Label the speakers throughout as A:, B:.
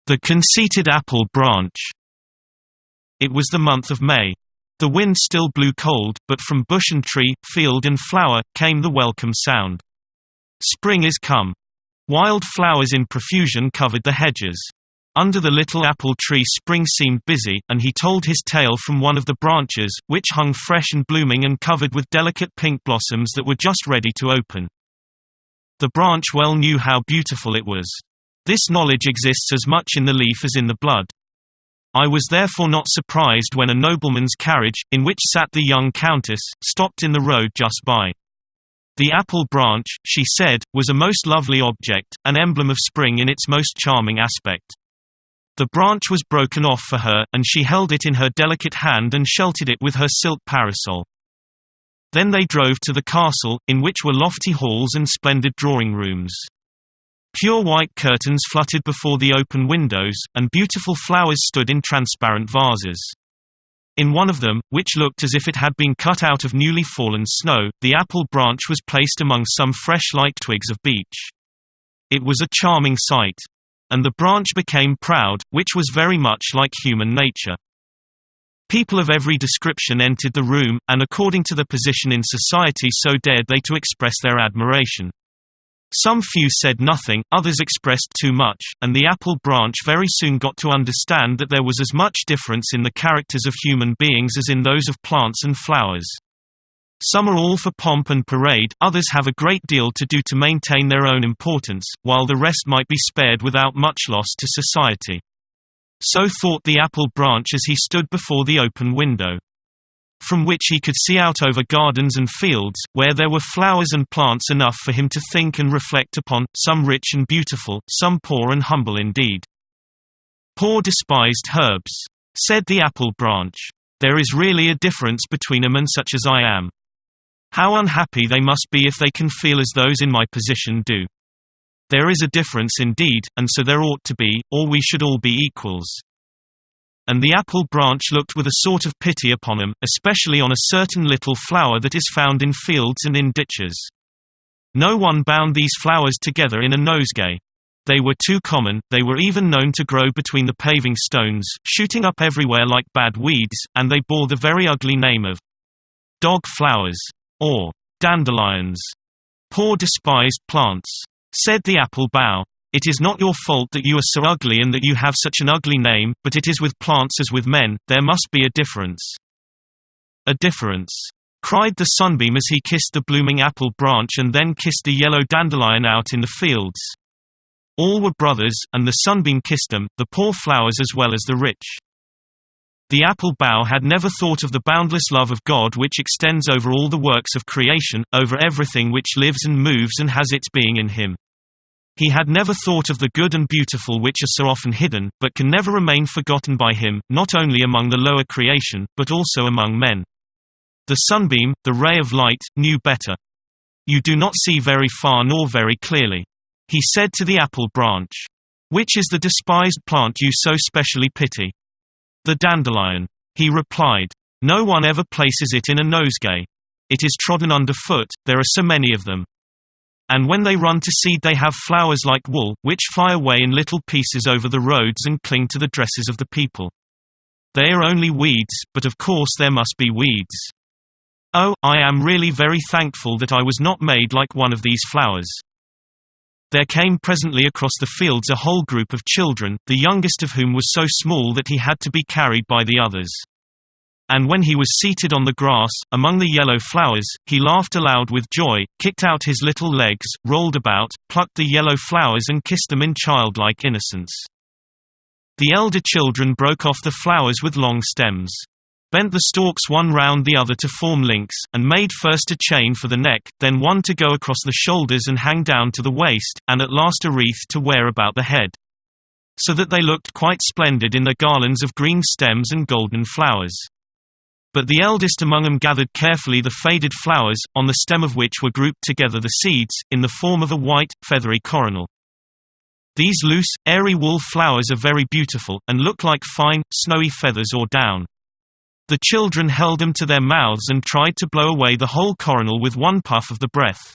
A: The conceited apple branch. It was the month of May. The wind still blew cold, but from bush and tree, field and flower, came the welcome sound. Spring is come. Wild flowers in profusion covered the hedges. Under the little apple tree Spring seemed busy, and he told his tale from one of the branches, which hung fresh and blooming and covered with delicate pink blossoms that were just ready to open. The branch well knew how beautiful it was. This knowledge exists as much in the leaf as in the blood. I was therefore not surprised when a nobleman's carriage, in which sat the young countess, stopped in the road just by. The apple branch, she said, was a most lovely object, an emblem of spring in its most charming aspect. The branch was broken off for her, and she held it in her delicate hand and sheltered it with her silk parasol. Then they drove to the castle, in which were lofty halls and splendid drawing rooms. Pure white curtains fluttered before the open windows, and beautiful flowers stood in transparent vases. In one of them, which looked as if it had been cut out of newly fallen snow, the apple branch was placed among some fresh light twigs of beech. It was a charming sight. And the branch became proud, which was very much like human nature. People of every description entered the room, and according to their position in society so dared they to express their admiration. Some few said nothing, others expressed too much, and the apple branch very soon got to understand that there was as much difference in the characters of human beings as in those of plants and flowers. Some are all for pomp and parade, others have a great deal to do to maintain their own importance, while the rest might be spared without much loss to society. So thought the apple branch as he stood before the open window, from which he could see out over gardens and fields, where there were flowers and plants enough for him to think and reflect upon, some rich and beautiful, some poor and humble indeed. "Poor despised herbs," said the apple branch. "There is really a difference between them and such as I am. How unhappy they must be if they can feel as those in my position do. There is a difference indeed, and so there ought to be, or we should all be equals." And the apple branch looked with a sort of pity upon him, especially on a certain little flower that is found in fields and in ditches. No one bound these flowers together in a nosegay. They were too common, they were even known to grow between the paving stones, shooting up everywhere like bad weeds, and they bore the very ugly name of dog flowers, or dandelions. "Poor despised plants," said the apple bough. "It is not your fault that you are so ugly and that you have such an ugly name, but it is with plants as with men, there must be a difference." "A difference," cried the sunbeam as he kissed the blooming apple branch and then kissed the yellow dandelion out in the fields. All were brothers, and the sunbeam kissed them, the poor flowers as well as the rich. The apple bough had never thought of the boundless love of God which extends over all the works of creation, over everything which lives and moves and has its being in him. He had never thought of the good and beautiful which are so often hidden, but can never remain forgotten by him, not only among the lower creation, but also among men. The sunbeam, the ray of light, knew better. "You do not see very far nor very clearly," he said to the apple branch. "Which is the despised plant you so specially pity?" "The dandelion," he replied. "No one ever places it in a nosegay. It is trodden underfoot, there are so many of them. And when they run to seed they have flowers like wool, which fly away in little pieces over the roads and cling to the dresses of the people. They are only weeds, but of course there must be weeds. Oh, I am really very thankful that I was not made like one of these flowers." There came presently across the fields a whole group of children, the youngest of whom was so small that he had to be carried by the others. And when he was seated on the grass, among the yellow flowers, he laughed aloud with joy, kicked out his little legs, rolled about, plucked the yellow flowers and kissed them in childlike innocence. The elder children broke off the flowers with long stems, bent the stalks one round the other to form links, and made first a chain for the neck, then one to go across the shoulders and hang down to the waist, and at last a wreath to wear about the head. So that they looked quite splendid in their garlands of green stems and golden flowers. But the eldest among them gathered carefully the faded flowers, on the stem of which were grouped together the seeds, in the form of a white, feathery coronal. These loose, airy wool flowers are very beautiful, and look like fine, snowy feathers or down. The children held them to their mouths and tried to blow away the whole coronal with one puff of the breath.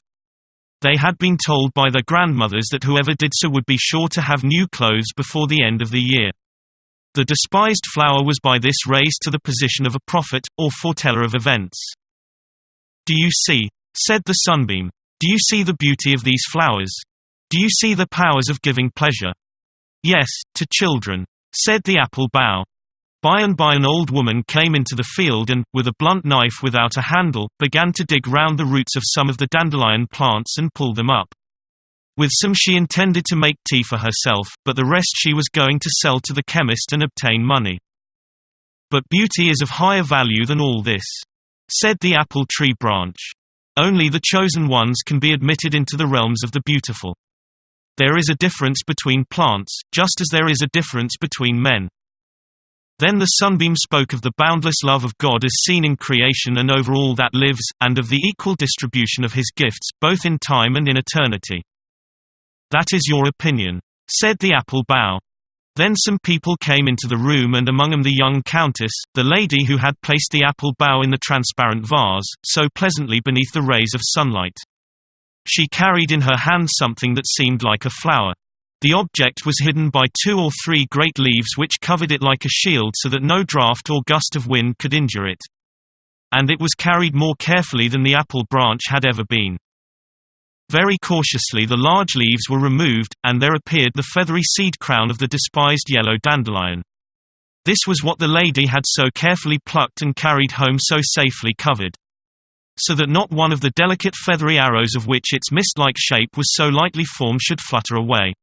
A: They had been told by their grandmothers that whoever did so would be sure to have new clothes before the end of the year. The despised flower was by this raised to the position of a prophet, or foreteller of events. "Do you see?" said the sunbeam. "Do you see the beauty of these flowers? Do you see the powers of giving pleasure?" "Yes, to children," said the apple bough. By and by an old woman came into the field and, with a blunt knife without a handle, began to dig round the roots of some of the dandelion plants and pull them up. With some she intended to make tea for herself, but the rest she was going to sell to the chemist and obtain money. "But beauty is of higher value than all this," said the apple tree branch. "Only the chosen ones can be admitted into the realms of the beautiful. There is a difference between plants, just as there is a difference between men." Then the sunbeam spoke of the boundless love of God as seen in creation and over all that lives, and of the equal distribution of his gifts, both in time and in eternity. "That is your opinion," said the apple bough. Then some people came into the room, and among them the young countess, the lady who had placed the apple bough in the transparent vase, so pleasantly beneath the rays of sunlight. She carried in her hand something that seemed like a flower. The object was hidden by 2 or 3 great leaves which covered it like a shield so that no draught or gust of wind could injure it. And it was carried more carefully than the apple branch had ever been. Very cautiously the large leaves were removed, and there appeared the feathery seed crown of the despised yellow dandelion. This was what the lady had so carefully plucked and carried home so safely covered. So that not one of the delicate feathery arrows of which its mist-like shape was so lightly formed should flutter away.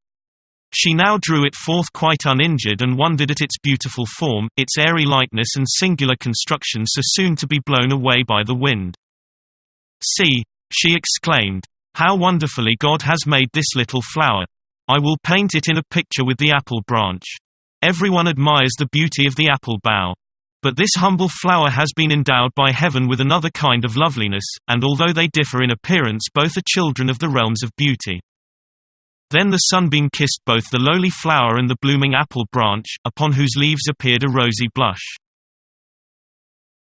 A: She now drew it forth quite uninjured and wondered at its beautiful form, its airy lightness and singular construction so soon to be blown away by the wind. "See," she exclaimed, "how wonderfully God has made this little flower. I will paint it in a picture with the apple branch. Everyone admires the beauty of the apple bough. But this humble flower has been endowed by heaven with another kind of loveliness, and although they differ in appearance both are children of the realms of beauty." Then the sunbeam kissed both the lowly flower and the blooming apple branch, upon whose leaves appeared a rosy blush.